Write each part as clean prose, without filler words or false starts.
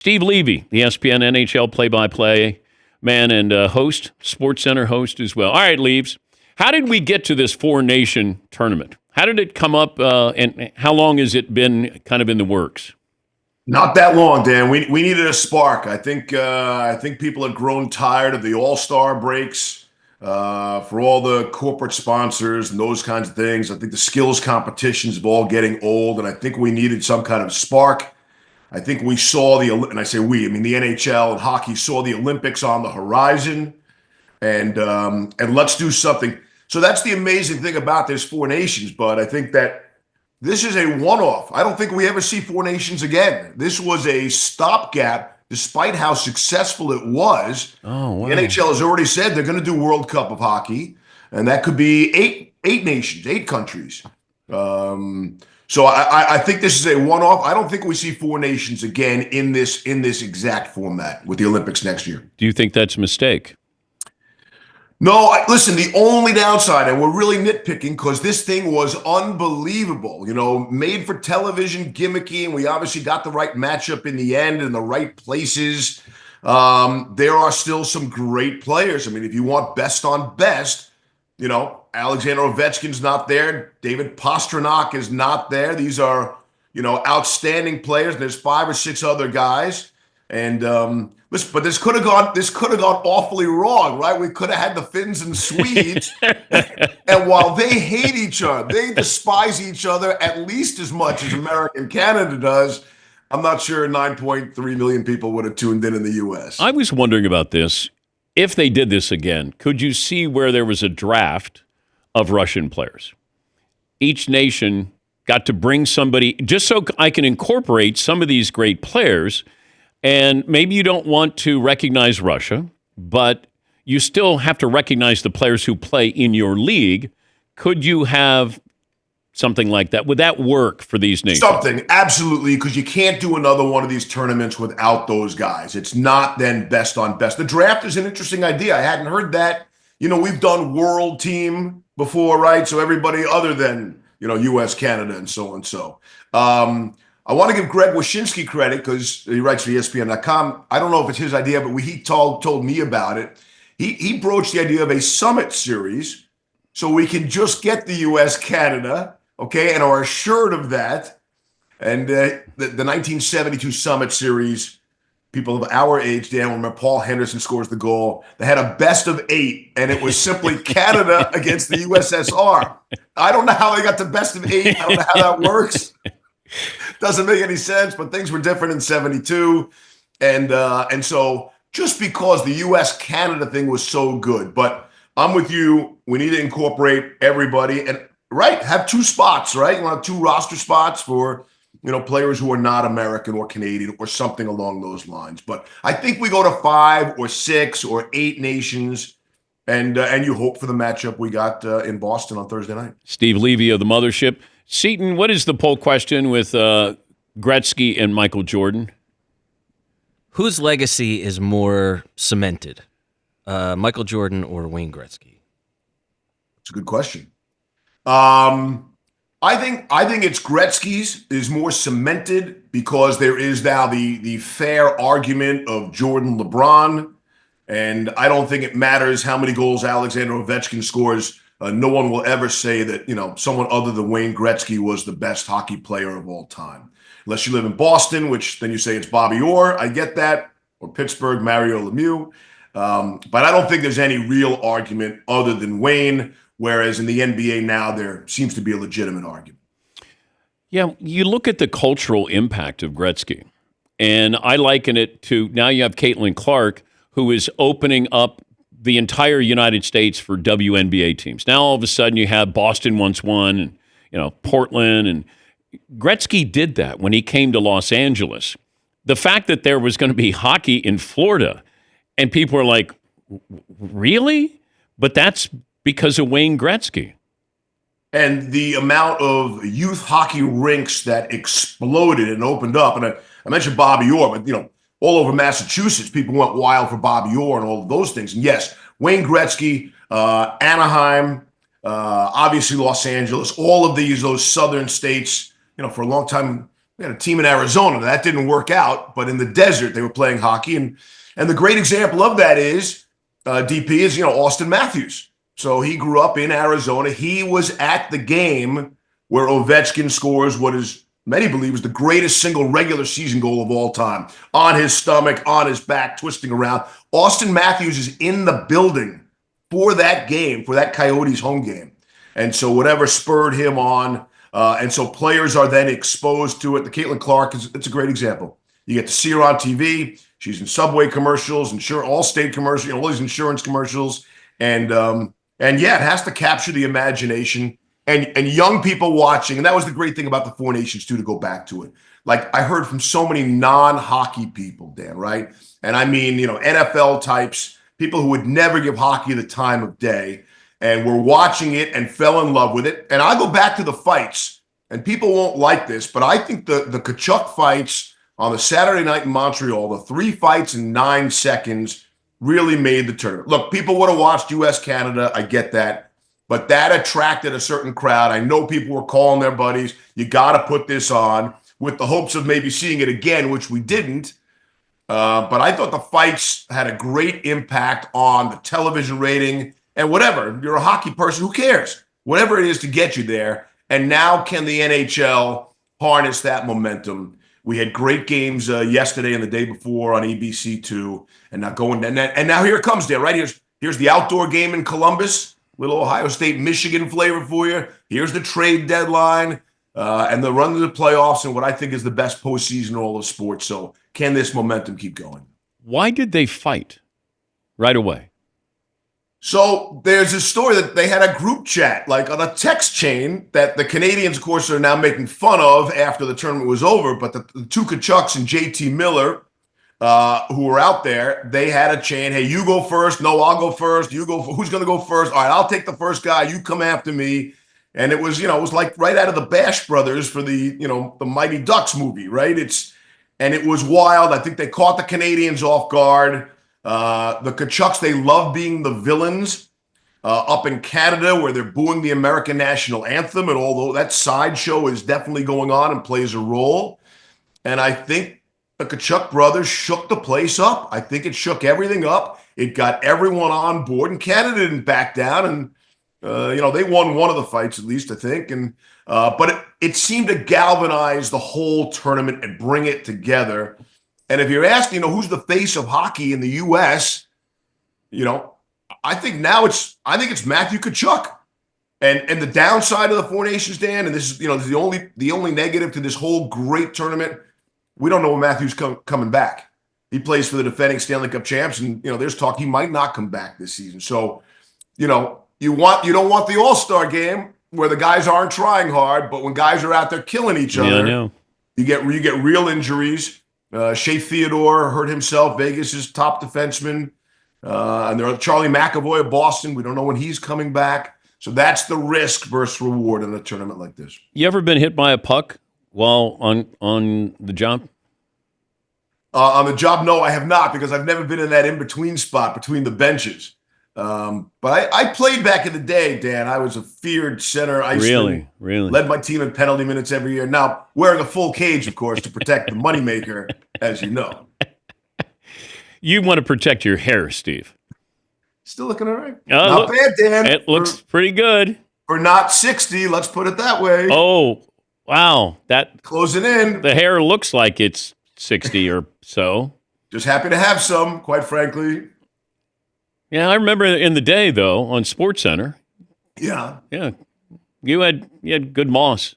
Steve Levy, the ESPN NHL play-by-play man and host, SportsCenter host as well. All right, Leaves, how did we get to this four-nation tournament? How did it come up, and how long has it been kind of in the works? Not that long, Dan. We needed a spark. I think people have grown tired of the All-Star breaks for all the corporate sponsors and those kinds of things. I think the skills competitions of all getting old, and I think we needed some kind of spark. I think we saw and I say we, I mean the NHL and hockey saw the Olympics on the horizon, and let's do something. So that's the amazing thing about this four nations. But I think that this is a one-off. I don't think we ever see four nations again. This was a stopgap, despite how successful it was. Oh, wow. The NHL has already said they're going to do World Cup of Hockey, and that could be eight nations, 8 countries. So I think this is a one-off. I don't think we see four nations again in this exact format with the Olympics next year. Do you think that's a mistake? No, listen, the only downside, and we're really nitpicking because this thing was unbelievable, made for television, gimmicky, and we obviously got the right matchup in the end in the right places. There are still some great players. I mean, if you want best on best, Alexander Ovechkin's not there. David Pastrnak is not there. These are, outstanding players. There's 5 or 6 other guys. And listen, but this could have gone awfully wrong, right? We could have had the Finns and Swedes. And while they hate each other, they despise each other at least as much as America and Canada does. I'm not sure 9.3 million people would have tuned in the U.S. I was wondering about this. If they did this again, could you see where there was a draft of Russian players? Each nation got to bring somebody just so I can incorporate some of these great players. And maybe you don't want to recognize Russia, but you still have to recognize the players who play in your league. Could you have something like that? Would that work for these nations? Something, absolutely, because you can't do another one of these tournaments without those guys. It's not then best on best. The draft is an interesting idea. I hadn't heard that. We've done world team before, right? So everybody other than, U.S., Canada, and so and so. I want to give Greg Wyshynski credit because he writes for ESPN.com. I don't know if it's his idea, but he told me about it. He broached the idea of a summit series so we can just get the U.S., Canada, okay, and are assured of that. And the 1972 summit series, people of our age, Dan, remember Paul Henderson scores the goal. They had a best of 8, and it was simply Canada against the USSR. I don't know how they got the best of 8. I don't know how that works. Doesn't make any sense, but things were different in 72. And so just because the U.S.-Canada thing was so good, but I'm with you. We need to incorporate everybody and, right, have 2 spots, right? You want to have 2 roster spots for, players who are not American or Canadian or something along those lines. But I think we go to 5 or 6 or 8 nations, and you hope for the matchup we got in Boston on Thursday night. Steve Levy of the Mothership. Seton, what is the poll question with Gretzky and Michael Jordan? Whose legacy is more cemented, Michael Jordan or Wayne Gretzky? It's a good question. I think it's Gretzky's is more cemented because there is now the fair argument of Jordan, LeBron, and I don't think it matters how many goals Alexander Ovechkin scores. No one will ever say that, someone other than Wayne Gretzky was the best hockey player of all time. Unless you live in Boston, which then you say it's Bobby Orr. I get that. Or Pittsburgh, Mario Lemieux. But I don't think there's any real argument other than Wayne, whereas in the NBA now there seems to be a legitimate argument. Yeah, you look at the cultural impact of Gretzky, and I liken it to now you have Caitlin Clark, who is opening up the entire United States for WNBA teams. Now all of a sudden you have Boston once won, and Portland, and Gretzky did that when he came to Los Angeles. The fact that there was going to be hockey in Florida, and people are like, really? But that's because of Wayne Gretzky. And the amount of youth hockey rinks that exploded and opened up, and I mentioned Bobby Orr, but all over Massachusetts, people went wild for Bobby Orr and all of those things. And yes, Wayne Gretzky, Anaheim, obviously Los Angeles, all of those southern states, for a long time, We had a team in Arizona that didn't work out, but in the desert they were playing hockey, and the great example of that is DP is Austin Matthews. So he grew up in Arizona. He was at the game where Ovechkin scores what is many believe is the greatest single regular season goal of all time. On his stomach, on his back, twisting around. Austin Matthews is in the building for that game, for that Coyotes home game. And so whatever spurred him on, and so players are then exposed to it. The Caitlin Clark it's a great example. You get to see her on TV. She's in Subway commercials, Allstate commercials, all these insurance commercials, and yeah, it has to capture the imagination and young people watching. And that was the great thing about the Four Nations too. To go back to it, like I heard from so many non-hockey people, Dan, right? And I mean, NFL types, people who would never give hockey the time of day, and were watching it and fell in love with it. And I go back to the fights, and people won't like this, but I think the Tkachuk fights on the Saturday night in Montreal, the 3 fights in 9 seconds really made the tournament. Look, people would have watched US-Canada. I get that. But that attracted a certain crowd. I know people were calling their buddies. You got to put this on with the hopes of maybe seeing it again, which we didn't. But I thought the fights had a great impact on the television rating and whatever. You're a hockey person. Who cares? Whatever it is to get you there. And now can the NHL harness that momentum? We had great games yesterday and the day before on ABC2, and now here it comes, Dan. Right here's the outdoor game in Columbus, little Ohio State Michigan flavor for you. Here's the trade deadline and the run to the playoffs, and what I think is the best postseason in all of sports. So can this momentum keep going? Why did they fight right away? So there's a story that they had a group chat, like on a text chain, that the Canadians, of course, are now making fun of after the tournament was over. But the two Tkachuks and JT Miller, who were out there, they had a chain. Hey, you go first. No, I'll go first. You go. Who's going to go first? All right, I'll take the first guy. You come after me. And it was, it was like right out of the Bash Brothers for the, the Mighty Ducks movie, right? And it was wild. I think they caught the Canadians off guard. The Tkachuks, they love being the villains up in Canada where they're booing the American national anthem. And although that sideshow is definitely going on and plays a role, and I think the Tkachuk brothers shook the place up. I think it shook everything up. It got everyone on board, and Canada didn't back down. And, they won one of the fights at least, I think. And but it seemed to galvanize the whole tournament and bring it together. And if you're asking, who's the face of hockey in the U.S., I think it's Matthew Tkachuk. And the downside of the Four Nations, Dan, and this is, the only negative to this whole great tournament, we don't know when Matthew's coming back. He plays for the defending Stanley Cup champs, and there's talk he might not come back this season. So, you don't want the All-Star game where the guys aren't trying hard, but when guys are out there killing each other, I know. you get real injuries. Shea Theodore hurt himself, Vegas's top defenseman. And there are Charlie McAvoy of Boston. We don't know when he's coming back. So that's the risk versus reward in a tournament like this. You ever been hit by a puck while on the job? On the job, no, I have not, because I've never been in that in-between spot between the benches. But I played back in the day, Dan. I was a feared center. Really? Led my team in penalty minutes every year. Now, wearing a full cage, of course, to protect the moneymaker, as you know. You want to protect your hair, Steve. Still looking all right. Not bad, Dan. It looks pretty good. For not 60, let's put it that way. Oh, wow. That closing in. The hair looks like it's 60 or so. Just happy to have some, quite frankly. Yeah, I remember in the day, though, on SportsCenter. Yeah. Yeah. You had good moss.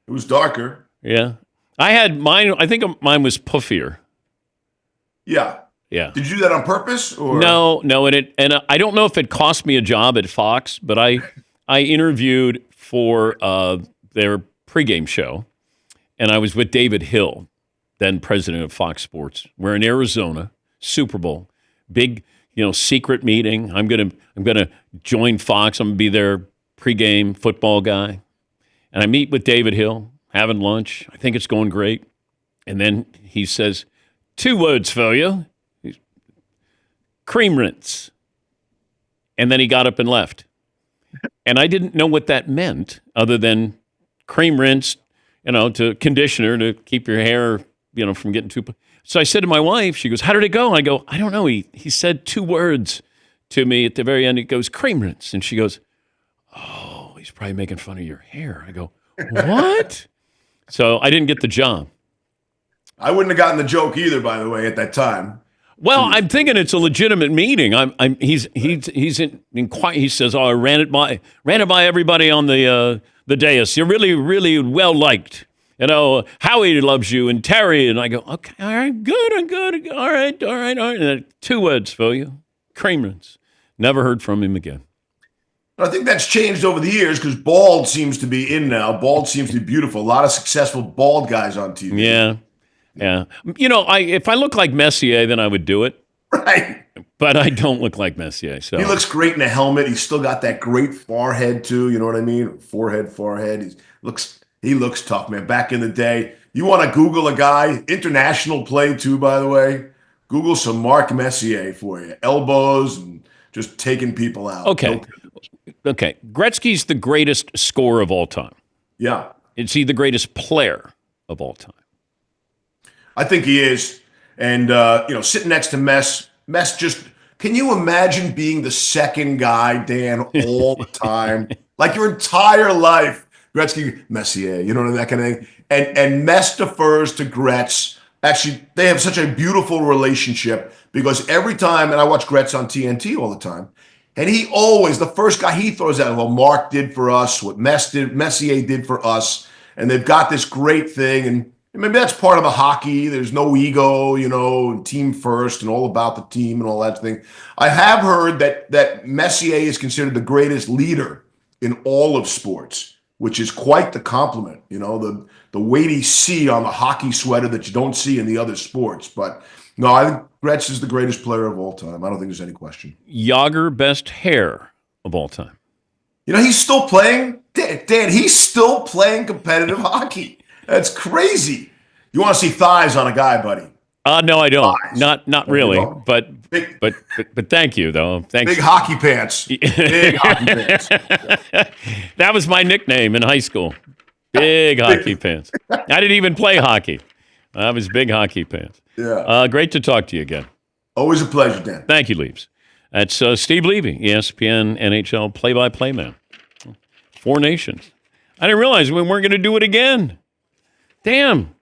It was darker. Yeah. I had mine. I think mine was puffier. Yeah. Yeah. Did you do that on purpose? Or? No. And I don't know if it cost me a job at Fox, but I interviewed for their pregame show, and I was with David Hill, then president of Fox Sports. We're in Arizona, Super Bowl, big, secret meeting. I'm gonna join Fox. I'm gonna be their pregame football guy, and I meet with David Hill, having lunch. I think it's going great, and then he says, 2 words for you, cream rinse, and then he got up and left, and I didn't know what that meant other than cream rinse. to conditioner to keep your hair, from getting too. So I said to my wife, she goes, "How did it go?" And I go, "I don't know. He said 2 words to me at the very end. He goes, cream rinse. And she goes, "Oh, he's probably making fun of your hair." I go, "What?" So I didn't get the job. I wouldn't have gotten the joke either, by the way, at that time. Well, I'm thinking it's a legitimate meeting. He's in quiet. He says, "Oh, I ran it by everybody on the dais. You're really, really well liked. Howie loves you and Terry." And I go, "Okay, all right, good, I'm good. All right. And then 2 words for you, cream rinse." Never heard from him again. I think that's changed over the years because bald seems to be in now. Bald seems to be beautiful. A lot of successful bald guys on TV. Yeah. If I look like Messier, then I would do it. Right. But I don't look like Messier. So he looks great in a helmet. He's still got that great forehead too. You know what I mean? Forehead. He looks tough, man. Back in the day, you want to Google a guy, international play too, by the way. Google some Mark Messier for you. Elbows and just taking people out. Okay. Gretzky's the greatest scorer of all time. Yeah. Is he the greatest player of all time? I think he is. And, sitting next to Mess just, can you imagine being the second guy, Dan, all the time? Like your entire life, Gretzky, Messier, that kind of thing. And Mess defers to Gretz. Actually, they have such a beautiful relationship because every time, and I watch Gretz on TNT all the time, and he always, the first guy he throws out, well, Mark did for us, what Messier did for us, and they've got this great thing, and maybe that's part of the hockey. There's no ego, team first and all about the team and all that thing. I have heard that Messier is considered the greatest leader in all of sports, which is quite the compliment. The weighty C on the hockey sweater that you don't see in the other sports. But no, I think Gretz is the greatest player of all time. I don't think there's any question. Yager, best hair of all time. He's still playing. Dan, he's still playing competitive hockey. That's crazy. You want to see thighs on a guy, buddy? No, I don't. Thighs. Not really. But thank you though. Thanks. Big hockey pants. Big hockey pants. That was my nickname in high school. Big hockey pants. I didn't even play hockey. I was big hockey pants. Yeah. Great to talk to you again. Always a pleasure, Dan. Thank you, Leaves. That's Steve Levy, ESPN NHL play-by-play man. 4 Nations. I didn't realize we weren't going to do it again. Damn.